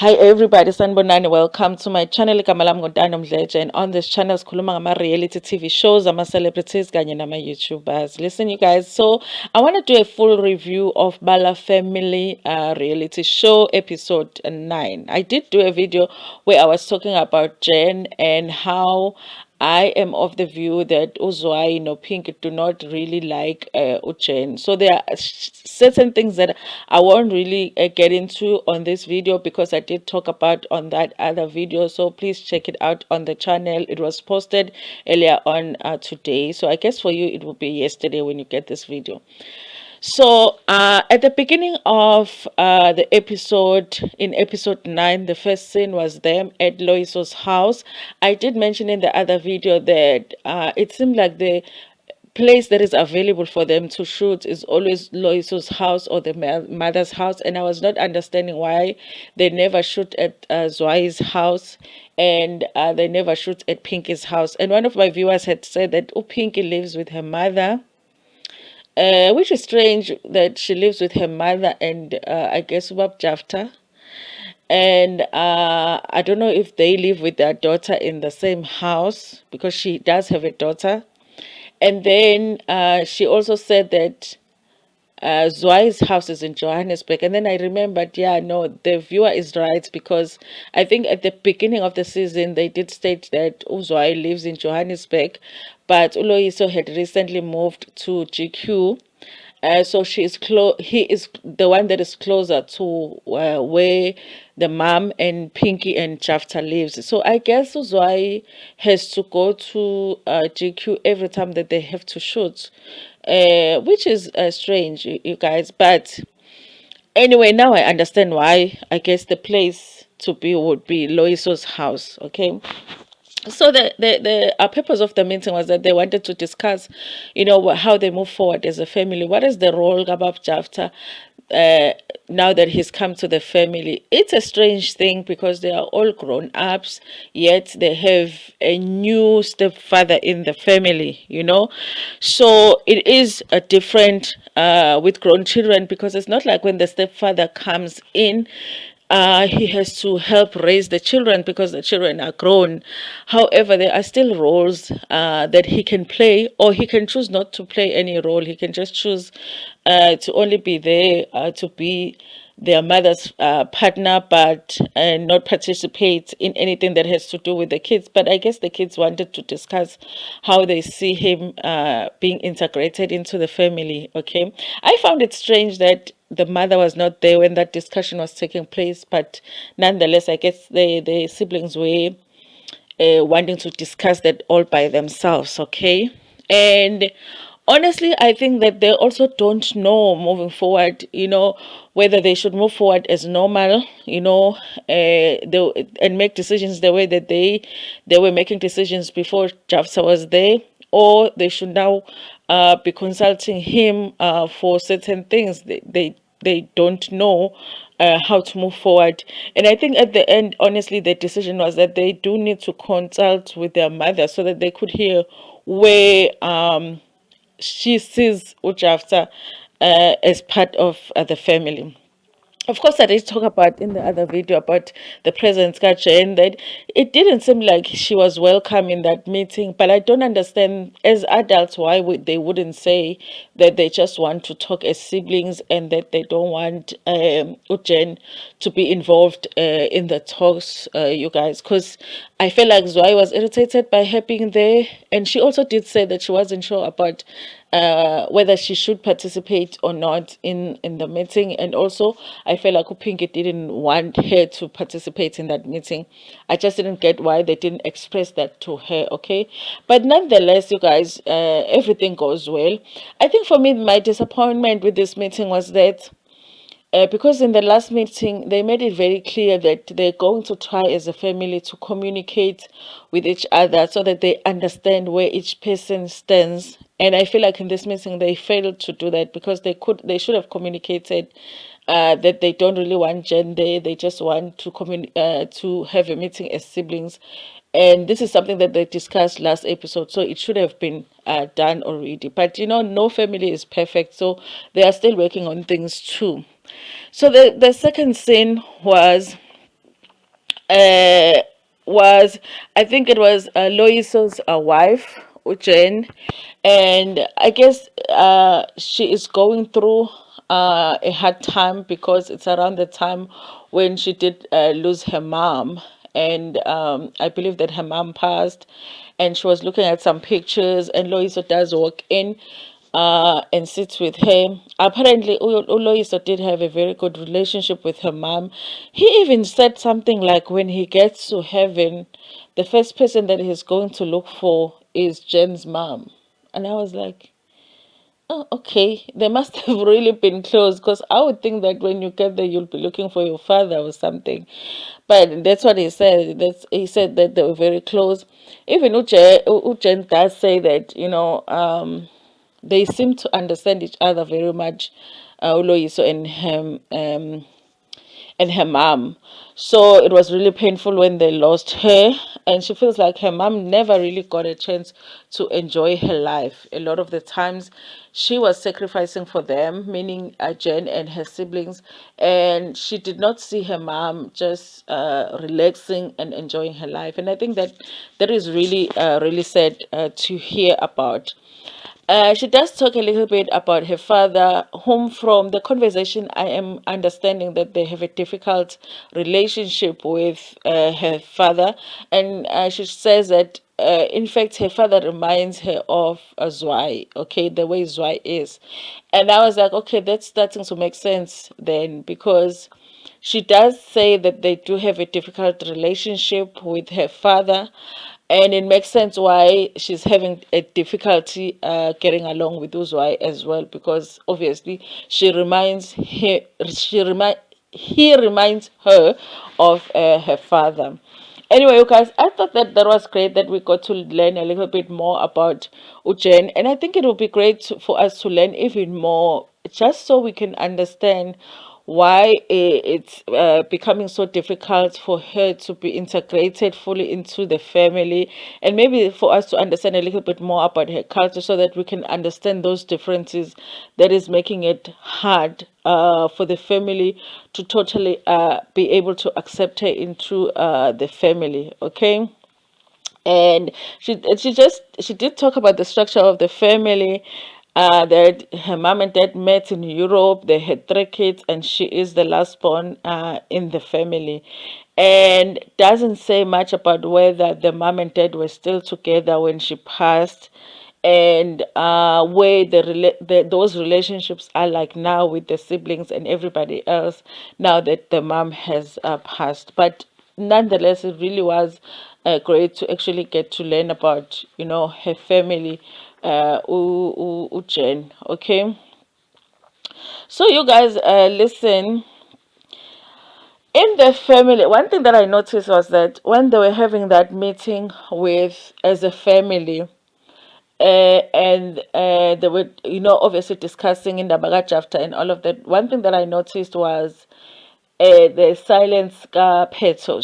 Hi everybody, sanibonani. Welcome to my channel. Igama lami Mdletshe, and on this channel sikhuluma ngama reality TV shows, ama celebrities kanye nama YouTubers. Listen you guys, so I want to do a full review of Bala Family reality show episode 9. I did do a video where I was talking about Jen and how I am of the view that Uzwai no Pink do not really like Uchen. So there are certain things that I won't really get into on this video because I did talk about on that other video. So please check it out on the channel. It was posted earlier on today. So I guess for you it will be yesterday when you get this video. So, at the beginning of the episode, in episode 9, the first scene was them at Loiso's house. I did mention in the other video that it seemed like the place that is available for them to shoot is always Loiso's house or the mother's house, and I was not understanding why they never shoot at Zwai's house and they never shoot at Pinky's house. And one of my viewers had said that Pinky lives with her mother, which is strange that she lives with her mother and I guess Ubab Jafta. And I don't know if they live with their daughter in the same house because she does have a daughter. And then she also said that Zwai's house is in Johannesburg. And then I remembered, yeah, no, the viewer is right because I think at the beginning of the season they did state that Uzwai lives in Johannesburg, but Uloiso had recently moved to GQ. So she is he is the one that is closer to where the mom and Pinky and Jafta lives. So I guess Uzwai has to go to GQ every time that they have to shoot, which is strange, you guys. But anyway, now I understand why. I guess the place to be would be Loiso's house. Okay, so the purpose of the meeting was that they wanted to discuss, how they move forward as a family. What is the role Gabab Jafta uh, now that he's come to the family? It's a strange thing because they are all grown ups, yet they have a new stepfather in the family, So it is a different with grown children because it's not like when the stepfather comes in, he has to help raise the children because the children are grown. However, there are still roles that he can play, or he can choose not to play any role. He can just choose to only be there to be their mother's partner, but not participate in anything that has to do with the kids. But I guess the kids wanted to discuss how they see him being integrated into the family. Okay, I found it strange that the mother was not there when that discussion was taking place, but nonetheless, I guess the siblings were wanting to discuss that all by themselves. Okay, and honestly, I think that they also don't know moving forward, whether they should move forward as normal, and make decisions the way that they were making decisions before Jafsa was there, or they should now be consulting him for certain things. They don't know how to move forward. And I think at the end, honestly, the decision was that they do need to consult with their mother so that they could hear where she sees Ujafta as part of the family. Of course, I did talk about in the other video about the presence culture and that it didn't seem like she was welcome in that meeting. But I don't understand as adults why they wouldn't say that they just want to talk as siblings and that they don't want Ujen to be involved in the talks, you guys. Because I feel like Zwai was irritated by her being there, and she also did say that she wasn't sure about whether she should participate or not in the meeting. And also I felt like Upinki didn't want her to participate in that meeting. I just didn't get why they didn't express that to her. Okay, but nonetheless, you guys, everything goes well. I think for me my disappointment with this meeting was that because in the last meeting, they made it very clear that they're going to try as a family to communicate with each other so that they understand where each person stands. And I feel like in this meeting, they failed to do that because they should have communicated that they don't really want gender. They just want to to have a meeting as siblings. And this is something that they discussed last episode, so it should have been done already. But no family is perfect, so they are still working on things too. So the second scene was uh, was, I think it was Loiso's wife, Jen, and I guess she is going through a hard time because it's around the time when she did lose her mom, and I believe that her mom passed, and she was looking at some pictures, and Loiso does walk in and sits with her. Apparently, Uloiso did have a very good relationship with her mom. He even said something like, when he gets to heaven, the first person that he's going to look for is Jen's mom. And I was like, oh, okay. They must have really been close, because I would think that when you get there, you'll be looking for your father or something. But that's what he said. He said that they were very close. Even Ujen does say that, they seem to understand each other very much, Uloyiso and her mom. So it was really painful when they lost her, and she feels like her mom never really got a chance to enjoy her life. A lot of the times, she was sacrificing for them, meaning Jen and her siblings, and she did not see her mom just relaxing and enjoying her life. And I think that is really, really sad to hear about. She does talk a little bit about her father, whom from the conversation I am understanding that they have a difficult relationship with her father. And she says that, in fact, her father reminds her of Zwei, okay, the way Zwei is. And I was like, okay, that's starting to make sense then, because she does say that they do have a difficult relationship with her father, and it makes sense why she's having a difficulty getting along with Uzwai as well, because obviously he reminds her of her father. Anyway, you guys, I thought that was great that we got to learn a little bit more about Ujen, and I think it would be great for us to learn even more, just so we can understand why it's becoming so difficult for her to be integrated fully into the family, and maybe for us to understand a little bit more about her culture, so that we can understand those differences that is making it hard for the family to totally be able to accept her into the family. Okay. And she did talk about the structure of the family, that her mom and dad met in Europe. They had three kids, and she is the last born in the family, and doesn't say much about whether the mom and dad were still together when she passed, and where those relationships are like now with the siblings and everybody else, now that the mom has passed. But nonetheless, it really was great to actually get to learn about, her family, Jen. Okay, so you guys, listen. In the family, one thing that I noticed was that when they were having that meeting with as a family, and they were, obviously discussing in the Bagajafta and all of that. One thing that I noticed was the silence Petso.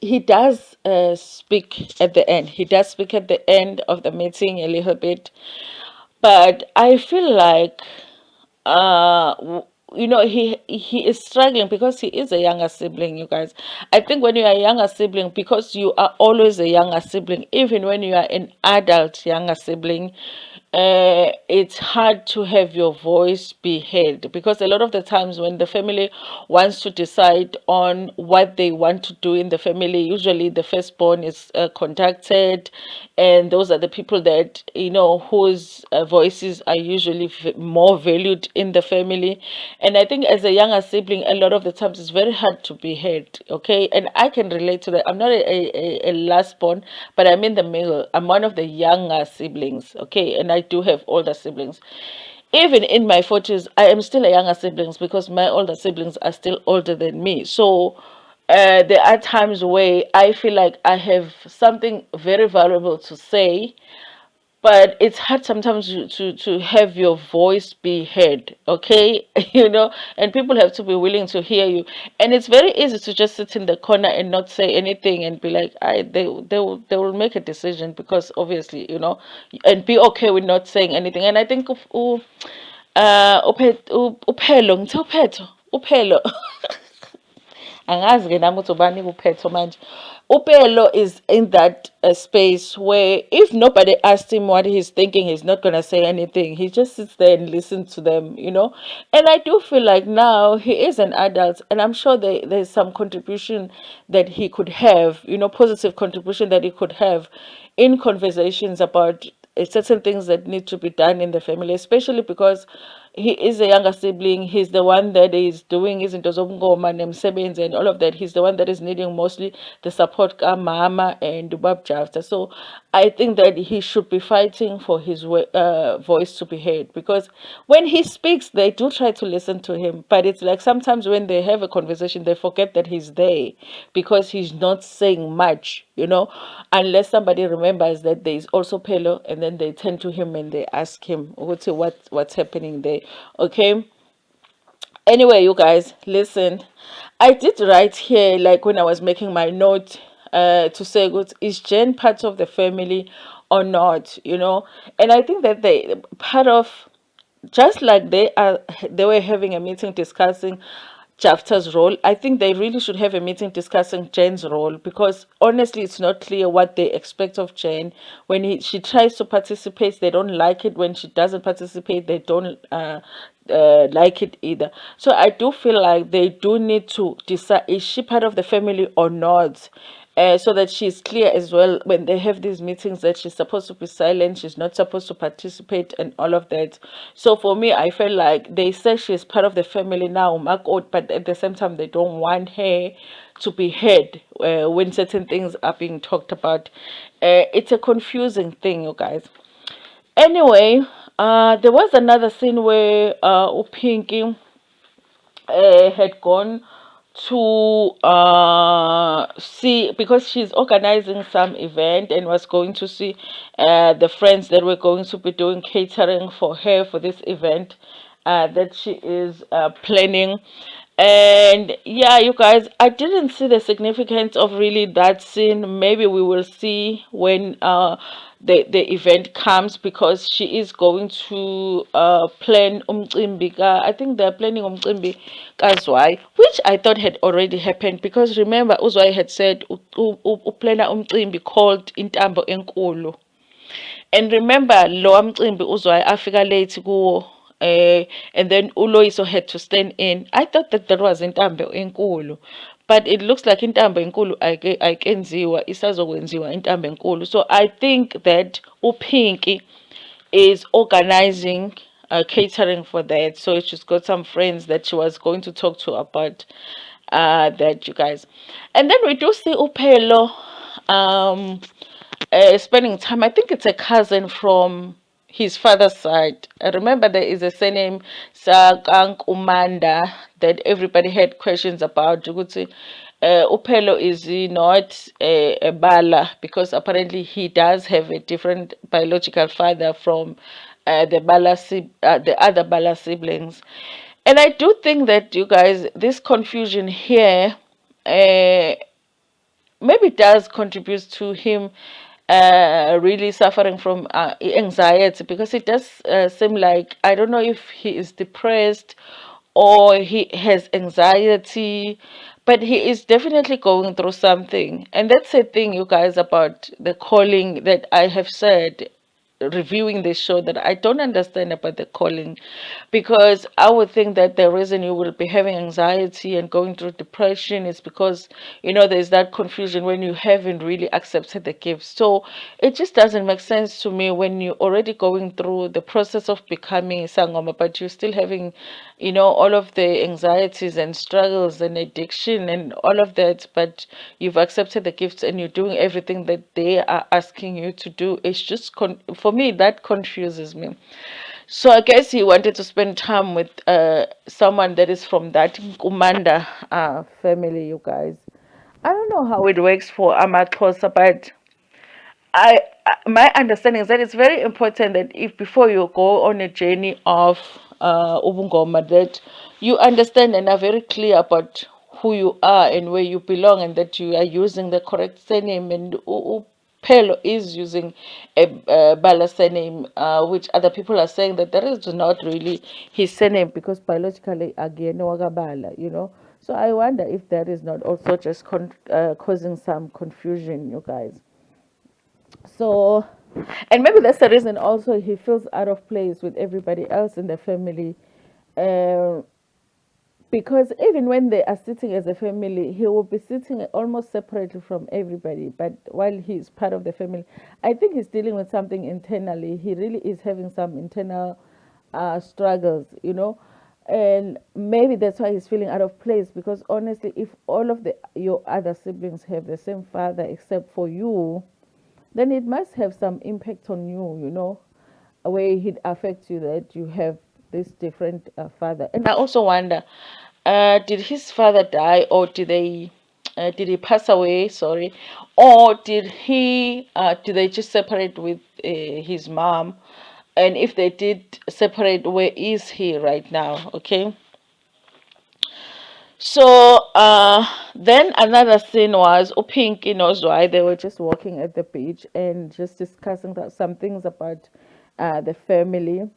He does speak at the end. He does speak at the end of the meeting a little bit, but I feel like he is struggling because he is a younger sibling, you guys. I think when you are a younger sibling, because you are always a younger sibling, even when you are an adult younger sibling, it's hard to have your voice be heard, because a lot of the times when the family wants to decide on what they want to do in the family, usually the firstborn is contacted, and those are the people that, whose voices are usually more valued in the family. And I think as a younger sibling, a lot of the times it's very hard to be heard. Okay, and I can relate to that. I'm not a last born, but I'm in the middle. I'm one of the younger siblings. Okay, and I do have older siblings. Even in my 40s, I am still a younger siblings, because my older siblings are still older than me. So there are times where I feel like I have something very valuable to say, but it's hard sometimes to have your voice be heard. Okay, and people have to be willing to hear you. And it's very easy to just sit in the corner and not say anything and be like, they will make a decision, because obviously, and be okay with not saying anything. And I think of Uphelo, ngithe Uphetho, Uphelo. angazi ke nami ukuthi ubani kuphethe manje. Upelo is in that space where if nobody asked him what he's thinking, he's not going to say anything. He just sits there and listens to them, you know. And I do feel like now he is an adult, and I'm sure there's some contribution that he could have, you know, positive contribution that he could have in conversations about certain things that need to be done in the family, especially because he is a younger sibling. He's the one that is doing izinto zobungoma nemsebenzi and all of that. He's the one that is needing mostly the support ka mama and ubab Jafta. So I think that he should be fighting for his voice to be heard, because when he speaks, they do try to listen to him, but it's like sometimes when they have a conversation, they forget that he's there because he's not saying much, you know, unless somebody remembers that there is also Pelo, and then they turn to him and they ask him, what's happening there, okay? Anyway, you guys, listen. I did write here, like when I was making my note, to say, good, is Jen part of the family or not? You know, and I think that they part of, just like they were having a meeting discussing Jafta's role. I think they really should have a meeting discussing Jane's role, because honestly it's not clear what they expect of Jane. When she tries to participate, they don't like it. When she doesn't participate, they don't like it either. So I do feel like they do need to decide, is she part of the family or not, so that she's clear as well when they have these meetings, that she's supposed to be silent, she's not supposed to participate, and all of that. So for me, I feel like they say she's part of the family now, but at the same time, they don't want her to be heard when certain things are being talked about. It's a confusing thing, you guys. Anyway, there was another scene where Pinky had gone to see, because she's organizing some event, and was going to see the friends that were going to be doing catering for her for this event that she is planning. And yeah, you guys, I didn't see the significance of really that scene. Maybe we will see when the event comes, because she is going to plan umcimbi I think they're planning umcimbi kazwai, which I thought had already happened, because remember Uzwai had said uplana umcimbi called Ntando enkulu. And remember, lo mcimbi uzwayo afika late kuwo, and then uloyiso had to stand in. I thought that that was intambo enkulu, but it looks like intambo enkulu ayikenziwa, isazokwenziwa intambo enkulu. So I think that uPinky is organizing catering for that. So she's got some friends that she was going to talk to about that, you guys. And then we do see Upelo spending time. I think it's a cousin from his father's side. I remember there is a surname Sakank Umanda that everybody had questions about. Ukuthi, Upelo is he not a Bala, because apparently he does have a different biological father from the other Bala siblings. And I do think that, you guys, this confusion here maybe does contribute to him really suffering from anxiety, because it does seem like, I don't know if he is depressed or he has anxiety, but he is definitely going through something. And that's the thing, you guys, about the calling that I have said reviewing this show, that I don't understand about the calling, because I would think that the reason you will be having anxiety and going through depression is because, you know, there's that confusion when you haven't really accepted the gift. So it just doesn't make sense to me when you're already going through the process of becoming a sangoma, but you're still having, you know, all of the anxieties and struggles and addiction and all of that, but you've accepted the gifts and you're doing everything that they are asking you to do. It's just for me, that confuses me. So I guess he wanted to spend time with someone that is from that Kumanda family, you guys. I don't know how it works for Amathosa, but my understanding is that it's very important that if before you go on a journey of ubungoma, that you understand and are very clear about who you are and where you belong, and that you are using the correct surname. And Pelo is using a Bala surname, which other people are saying that that is not really his surname, because biologically again Wagabala, you know. So I wonder if that is not also just causing some confusion, you guys. So, and maybe that's the reason also he feels out of place with everybody else in the family. Uh, because even when they are sitting as a family, he will be sitting almost separated from everybody. But while he's part of the family, I think he's dealing with something internally. He really is having some internal struggles, and maybe that's why he's feeling out of place. Because honestly, if all of your other siblings have the same father except for you, then it must have some impact on you, a way it affects you that you have this different father. And I also wonder, did his father die, or did he pass away? Sorry, or did they just separate with his mom? And if they did separate, where is he right now? Okay. So then another scene was Upinki knows why they were just walking at the beach and just discussing some things about the family.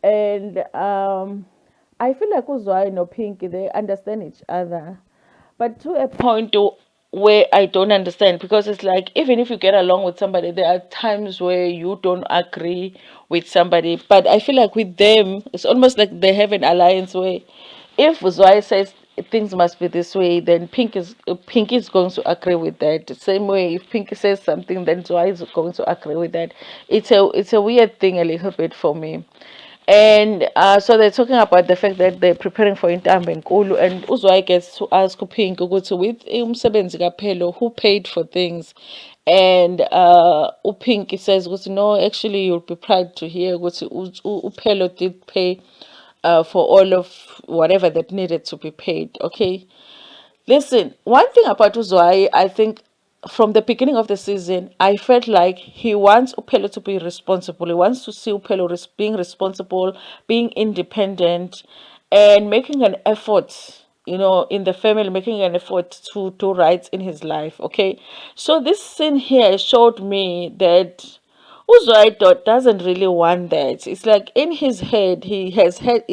And I feel like Uzwai and Pinky, they understand each other, but to a point where I don't understand, because it's like even if you get along with somebody, there are times where you don't agree with somebody. But I feel like with them, it's almost like they have an alliance where if Uzwai says things must be this way, then Pinky is going to agree with that. The same way, if Pinky says something, then Zwei is going to agree with that. It's a weird thing a little bit for me. And so they're talking about the fact that they're preparing for Ntando enkulu, and Uzwai gets to ask uPink ukuthi with umsebenzi kaPhelo, who paid for things. And uPink says ukuthi no, actually you'll be proud to hear ukuthi uPhelo did pay for all of whatever that needed to be paid. Okay. Listen, one thing about Uzwai, I think from the beginning of the season, I felt like he wants Upelo to be responsible. He wants to see Upelo being responsible, being independent, and making an effort, in the family, making an effort to do right in his life. Okay. So this scene here showed me that Uzwai doesn't really want that. It's like in his head, he has it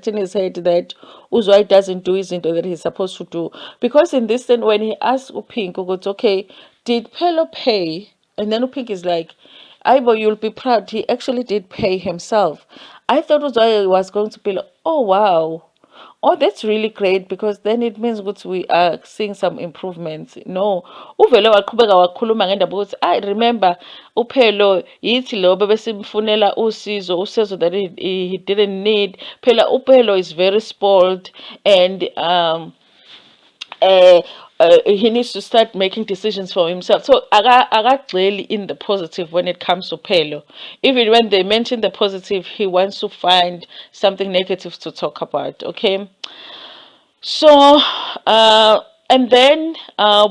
in his head that Uzwai doesn't do his into that he's supposed to do. Because in this scene, when he asks Upink, goes, okay, did Pelo pay? And then Upink is like, Aibo, you'll be proud. He actually did pay himself. I thought Uzwai was going to be like, oh wow. Oh, that's really great, because then it means that we are seeing some improvements. No, uvele waqhubeka wakhuluma ngendaba ukuthi I remember uPhelo yithi lo bebesimfunela usizo that he didn't need. Phela uPhelo is very spoiled, and uh, he needs to start making decisions for himself. So I got clearly in the positive when it comes to Pelo. Even when they mention the positive, he wants to find something negative to talk about. Okay. So, and then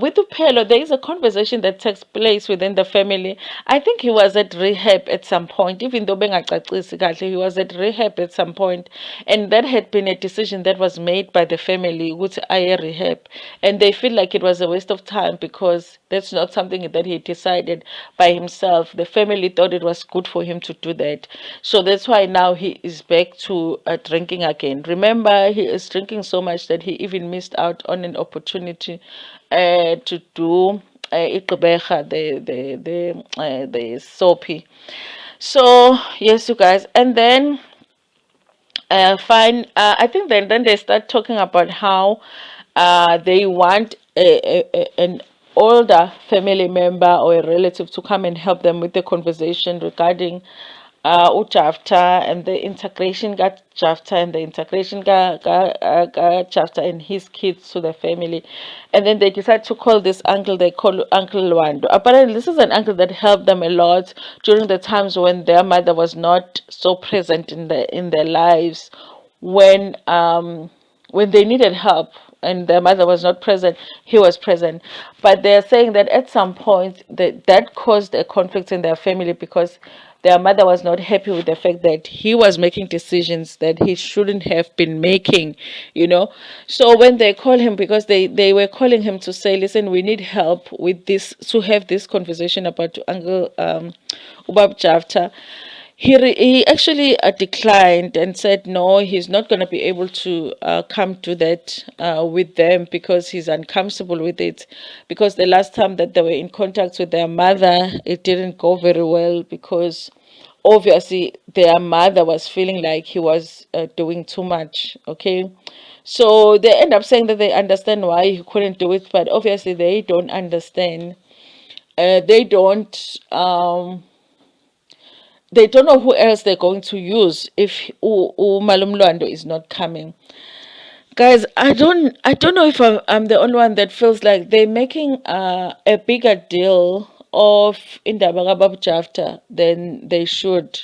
with Upelo, there is a conversation that takes place within the family. I think he was at rehab at some point, even though bengacacisi kahle, he was at rehab at some point, and that had been a decision that was made by the family, which I rehab, and they feel like it was a waste of time because that's not something that he decided by himself. The family thought it was good for him to do that, so that's why now he is back to drinking again. Remember, he is drinking so much that he even missed out on an opportunity to do iqbeha, the soapy. So yes, you guys, and then fine. I think then they start talking about how they want an older family member or a relative to come and help them with the conversation regarding uJafta and the integration got Jafta and the integration got Jafta and his kids to the family. And then they decide to call this uncle, they call Uncle Wando. Apparently, this is an uncle that helped them a lot during the times when their mother was not so present in their lives, when they needed help and their mother was not present, he was present. But they're saying that at some point that caused a conflict in their family because their mother was not happy with the fact that he was making decisions that he shouldn't have been making. So when they call him, because they were calling him to say, listen, we need help with this, to have this conversation about Uncle Ubab Jafta. he actually declined and said no, he's not going to be able to come to that with them because he's uncomfortable with it. Because the last time that they were in contact with their mother, it didn't go very well because obviously their mother was feeling like he was doing too much. Okay, so they end up saying that they understand why he couldn't do it, but obviously they don't understand. They don't know who else they're going to use if Malumlwando is not coming. Guys, I don't know if I'm the only one that feels like they're making a bigger deal of Indaba Jafta than they should.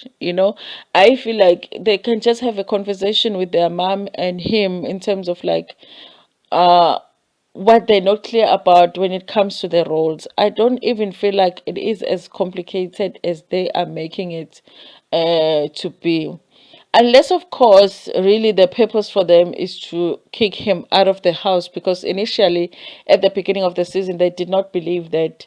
I feel like they can just have a conversation with their mom and him in terms of like uh what they're not clear about when it comes to the roles. I don't even feel like it is as complicated as they are making it to be. Unless, of course, really the purpose for them is to kick him out of the house, because initially, at the beginning of the season, they did not believe that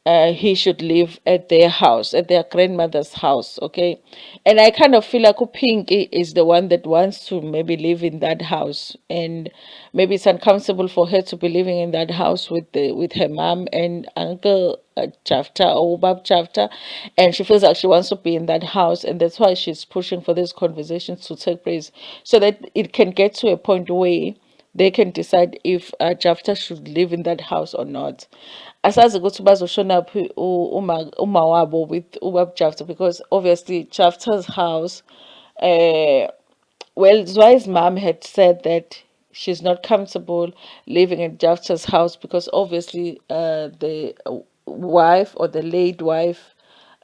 he should live at their house, at their grandmother's house. Okay. And I kind of feel like Pinky is the one that wants to maybe live in that house. And maybe it's uncomfortable for her to be living in that house with her mom and uncle Chafta or Bab Chafta. And she feels like she wants to be in that house. And that's why she's pushing for these conversations to take place so that it can get to a point where they can decide if Jafta should live in that house or not. Asazi ukuthi bazoshona phi uma wabo with ubab Jafta, because obviously Jafta's house, uh, well, Zwai's mom had said that she's not comfortable living in Jafta's house because obviously the wife or the late wife,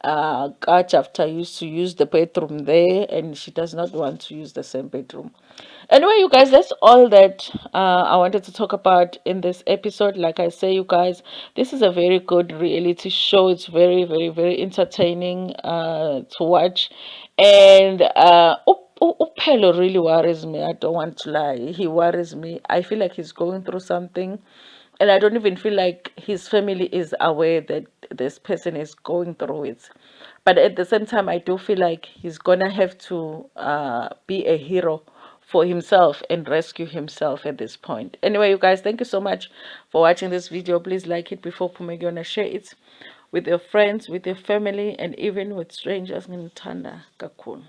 Jafta, used to use the bedroom there and she does not want to use the same bedroom. Anyway, you guys, that's all that I wanted to talk about in this episode. Like I say, you guys, this is a very good reality show. It's very, very, very entertaining to watch. And Upelo really worries me. I don't want to lie. He worries me. I feel like he's going through something. And I don't even feel like his family is aware that this person is going through it. But at the same time, I do feel like he's gonna have to be a hero for himself and rescue himself at this point. Anyway, you guys, thank you so much for watching this video. Please like it before Pumegona, share it with your friends, with your family, and even with strangers. Ntanda kakulu.